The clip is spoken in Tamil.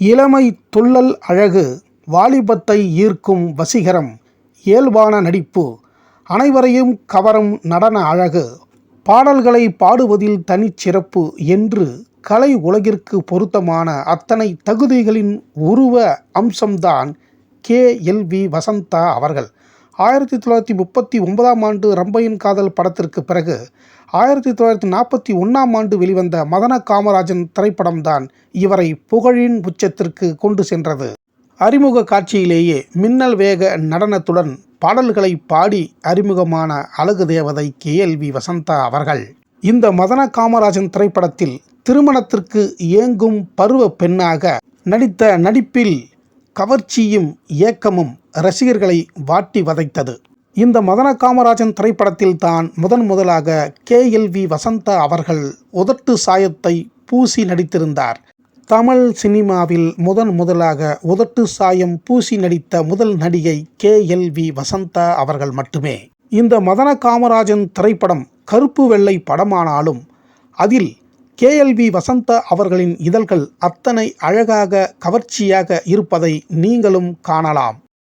இளமை துள்ளல் அழகு, வாலிபத்தை ஈர்க்கும் வசீகரம், இயல்பான நடிப்பு, அனைவரையும் கவரும் நடன அழகு, பாடல்களை பாடுவதில் தனிச்சிறப்பு என்று கலை உலகிற்கு பொருத்தமான அத்தனை தகுதிகளின் உருவ அம்சம்தான் KLV வசந்தா அவர்கள். 1939ஆம் ஆண்டு ரம்பையின் காதல் படத்திற்கு பிறகு 1941ஆம் ஆண்டு வெளிவந்த மதன காமராஜன் திரைப்படம்தான் இவரை புகழின் உச்சத்திற்கு கொண்டு சென்றது. அறிமுக காட்சியிலேயே மின்னல் வேக நடனத்துடன் பாடல்களை பாடி அறிமுகமான அழகு தேவதை KLV வசந்தா அவர்கள். இந்த மதன காமராஜன் திரைப்படத்தில் திருமணத்திற்கு ஏங்கும் பருவ பெண்ணாக நடித்த நடிப்பில் கவர்ச்சியும் ஏக்கமும் ரசிகர்களை வாட்டி வதைத்தது. இந்த மதன காமராஜன் திரைப்படத்தில் தான் முதலாக KLV வசந்தா அவர்கள் உதட்டு சாயத்தை பூசி நடித்திருந்தார். தமிழ் சினிமாவில் முதலாக உதட்டு சாயம் பூசி நடித்த முதல் நடிகை KLV வசந்தா அவர்கள் மட்டுமே. இந்த மதன காமராஜன் திரைப்படம் கருப்பு வெள்ளை படமானாலும் அதில் KLV வசந்தா அவர்களின் இதழ்கள் அத்தனை அழகாக கவர்ச்சியாக இருப்பதை நீங்களும் காணலாம்.